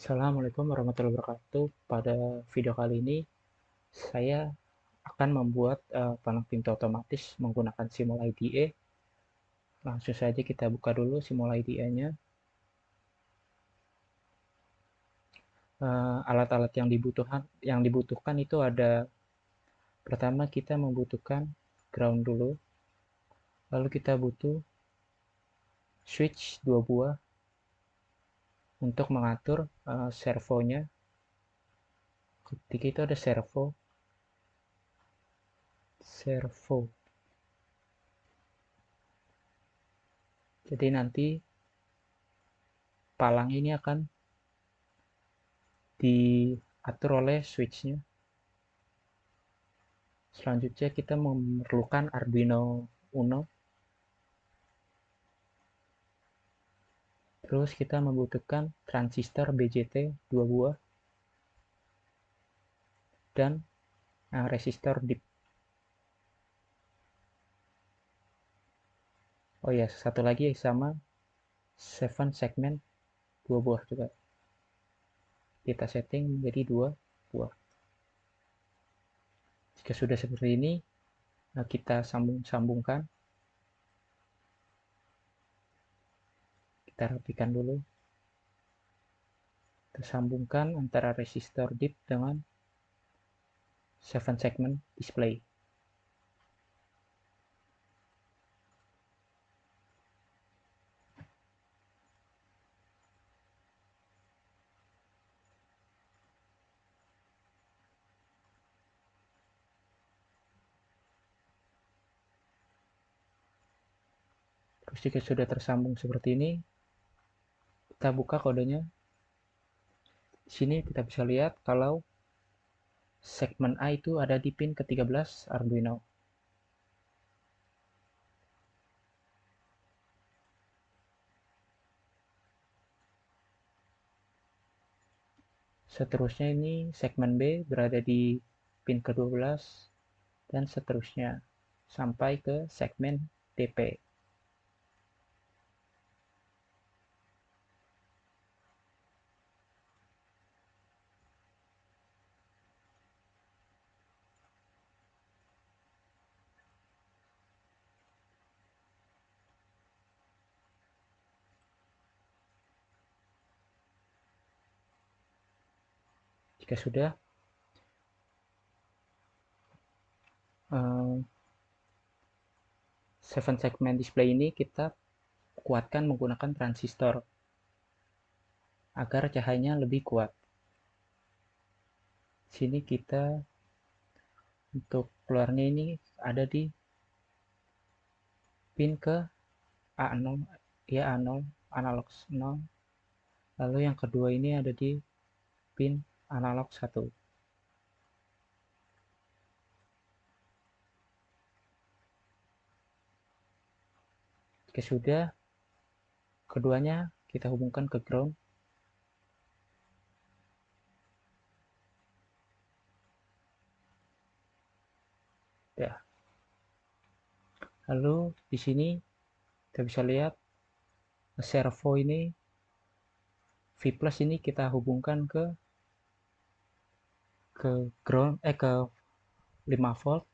Assalamualaikum warahmatullahi wabarakatuh. Pada video kali ini, saya akan membuat panel pintu otomatis menggunakan Simul IDE. Langsung saja kita buka dulu Simul IDE-nya. Alat-alat yang dibutuhkan itu ada, pertama kita membutuhkan ground dulu, lalu kita butuh switch 2 buah untuk mengatur servonya. Ketika itu ada servo. Jadi nanti palang ini akan diatur oleh switchnya. Selanjutnya kita memerlukan Arduino Uno. Terus kita membutuhkan transistor BJT 2 buah dan resistor DIP. Oh ya, satu lagi sama 7 segmen 2 buah juga. Kita setting menjadi 2 buah. Jika sudah seperti ini, kita sambungkan. Kita rapikan dulu. Kita sambungkan antara resistor DIP dengan 7 segment display. Terus jika sudah tersambung seperti ini, kita buka kodenya. Di sini kita bisa lihat kalau segmen A itu ada di pin ke-13 Arduino. Seterusnya ini segmen B berada di pin ke-12 dan seterusnya sampai ke segmen DP. Jika sudah, 7 segmen display ini kita kuatkan menggunakan transistor agar cahayanya lebih kuat. Sini kita untuk keluarnya ini ada di pin ke A0, ya A0, analog 0. Lalu yang kedua ini ada di pin analog 1. Jika sudah, keduanya kita hubungkan ke ground. Ya. Lalu di sini kita bisa lihat servo ini V+ ini kita hubungkan ke ground ke 5 volt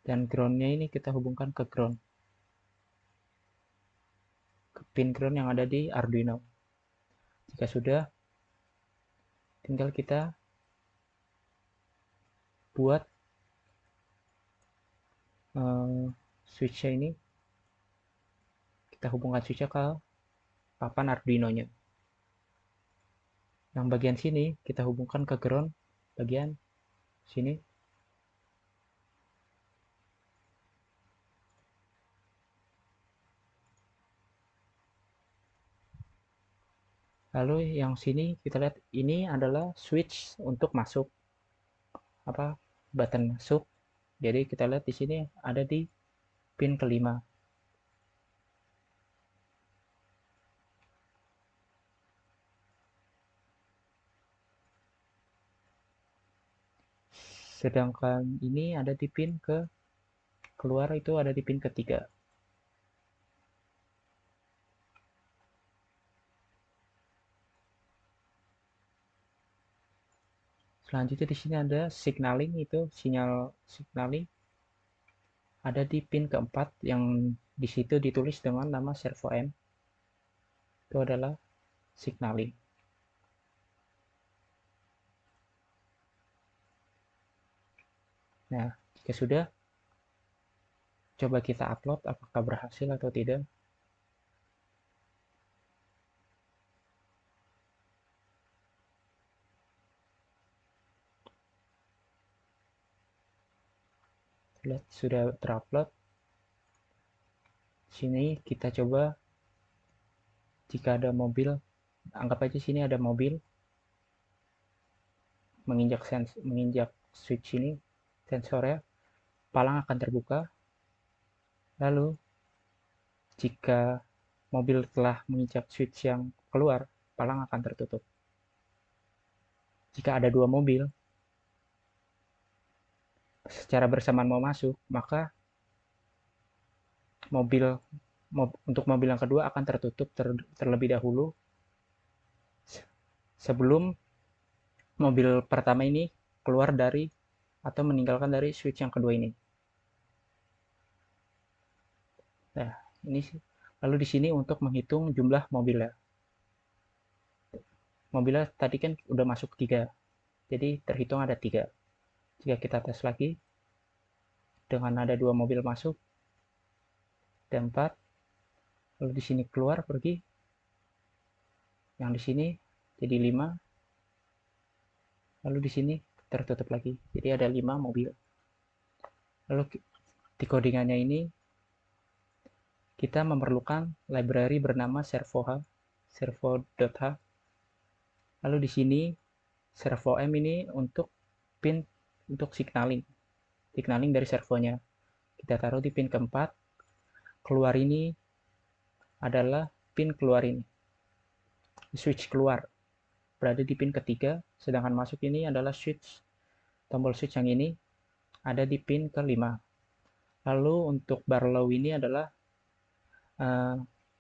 dan groundnya ini kita hubungkan ke ground, ke pin ground yang ada di Arduino. Jika sudah, tinggal kita buat switchnya ini, kita hubungkan switchnya ke papan Arduino-nya. Yang bagian sini kita hubungkan ke ground bagian sini. Lalu yang sini kita lihat ini adalah switch untuk masuk button masuk. Jadi kita lihat di sini ada di pin kelima. Sedangkan ini ada di pin keluar itu ada di pin ketiga. Selanjutnya di sini ada signaling, itu sinyal signaling ada di pin keempat yang di situ ditulis dengan nama servo M. Itu adalah signaling. Nah, jika sudah, coba kita upload apakah berhasil atau tidak. Lihat, sudah terupload. Sini kita coba jika ada mobil, anggap aja sini ada mobil menginjak switch ini, sensornya, palang akan terbuka. Lalu jika mobil telah menginjak switch yang keluar, palang akan tertutup. Jika ada dua mobil secara bersamaan mau masuk, maka untuk mobil yang kedua akan tertutup terlebih dahulu sebelum mobil pertama ini keluar dari atau meninggalkan dari switch yang kedua ini. Nah, ini lalu di sini untuk menghitung jumlah mobilnya. Mobilnya tadi kan udah masuk 3, jadi terhitung ada 3. Jika kita tes lagi dengan ada 2 mobil masuk dan 4, lalu di sini keluar pergi, yang di sini jadi 5, lalu di sini tertutup lagi, jadi ada 5 mobil. Lalu di codingannya ini kita memerlukan library bernama servo.h. Lalu di sini servo M ini untuk pin untuk signaling dari servonya. Kita taruh di pin keempat. Keluar ini adalah pin keluar ini. Switch keluar berada di pin ketiga, sedangkan masuk ini adalah tombol switch yang ini ada di pin kelima. Lalu untuk bar low ini adalah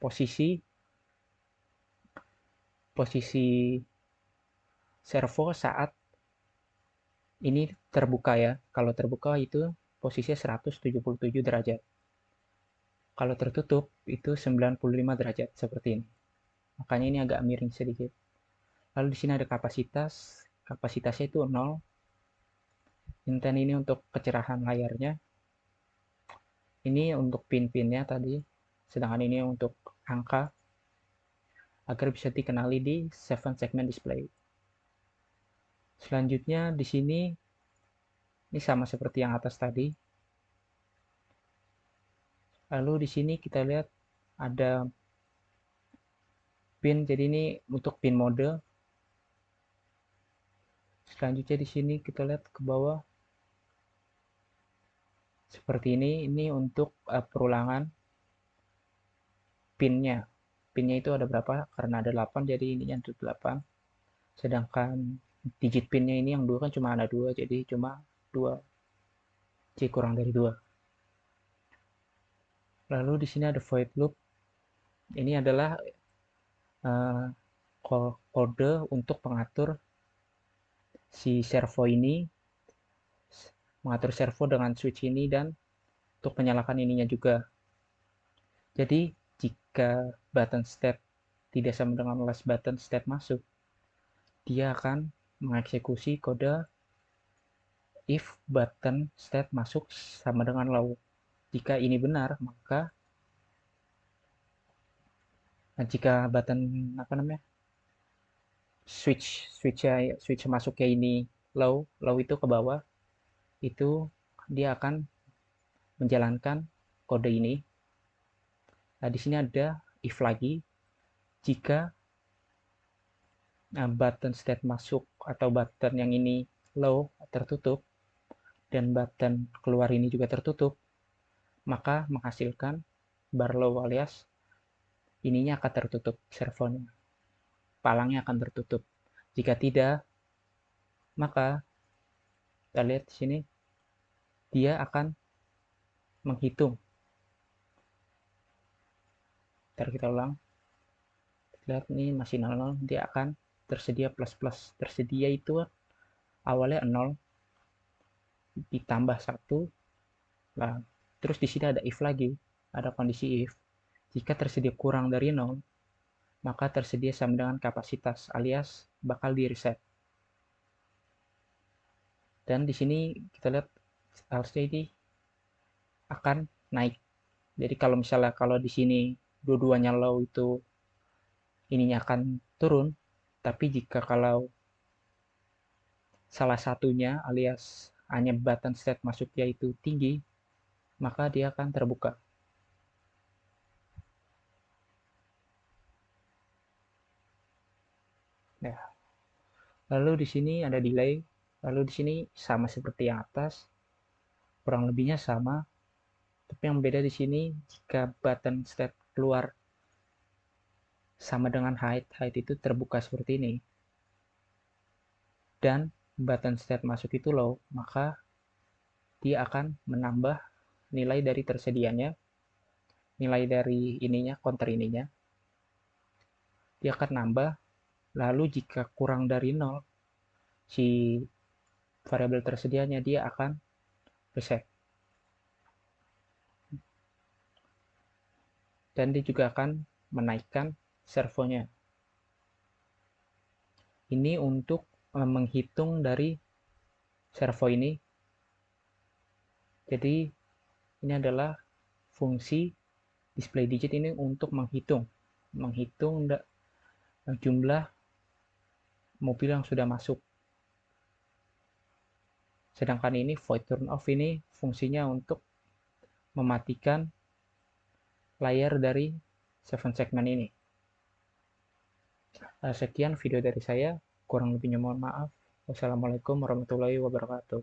posisi servo saat ini terbuka ya. Kalau terbuka itu posisinya 177 derajat. Kalau tertutup itu 95 derajat seperti ini. Makanya ini agak miring sedikit. Lalu di sini ada kapasitas. Kapasitasnya itu 0. Intent ini untuk kecerahan layarnya. Ini untuk pin-pinnya tadi. Sedangkan ini untuk angka agar bisa dikenali di 7 segment display. Selanjutnya di sini ini sama seperti yang atas tadi. Lalu di sini kita lihat ada pin, jadi ini untuk pin mode. Selanjutnya di sini kita lihat ke bawah seperti ini untuk perulangan pinnya. Pinnya itu ada berapa? Karena ada 8, jadi ini yang 8. Sedangkan digit pinnya ini yang 2 kan cuma ada 2, jadi cuma 2. C kurang dari 2. Lalu di sini ada void loop. Ini adalah kode untuk pengatur si servo ini, mengatur servo dengan switch ini dan untuk menyalakan ininya juga. Jadi jika button state tidak sama dengan last button state masuk, dia akan mengeksekusi kode if button state masuk sama dengan low. Jika ini benar, maka jika button switch masuknya ini low itu ke bawah, itu dia akan menjalankan kode ini. Nah, di sini ada if lagi. Jika button state masuk atau button yang ini low tertutup dan button keluar ini juga tertutup, maka menghasilkan bar low alias ininya akan tertutup, servonya, palangnya akan tertutup. Jika tidak, maka kita lihat di sini dia akan menghitung. Ntar kita ulang. Lihat ini masih 00, dia akan tersedia plus. Tersedia itu awalnya 0 ditambah 1. Nah, terus di sini ada if lagi, ada kondisi if. Jika tersedia kurang dari 0, maka tersedia sama dengan kapasitas alias bakal di reset. Dan di sini kita lihat harusnya ini akan naik. Jadi kalau misalnya kalau di sini dua-duanya low itu ininya akan turun, tapi jika kalau salah satunya alias hanya button state masuknya itu tinggi, maka dia akan terbuka. Nah, lalu di sini ada delay, lalu di sini sama seperti yang atas, kurang lebihnya sama, tapi yang beda di sini jika button state keluar sama dengan height itu terbuka seperti ini, dan button state masuk itu low, maka dia akan menambah nilai dari tersedianya, nilai dari ininya, counter ininya, dia akan nambah. Lalu jika kurang dari 0, si variabel tersedianya dia akan reset. Dan dia juga akan menaikkan servonya. Ini untuk menghitung dari servo ini. Jadi ini adalah fungsi display digit ini untuk menghitung jumlah mobil yang sudah masuk. Sedangkan ini void turn off ini fungsinya untuk mematikan layar dari 7 segmen ini. Sekian video dari saya, kurang lebihnya mohon maaf. Wassalamualaikum warahmatullahi wabarakatuh.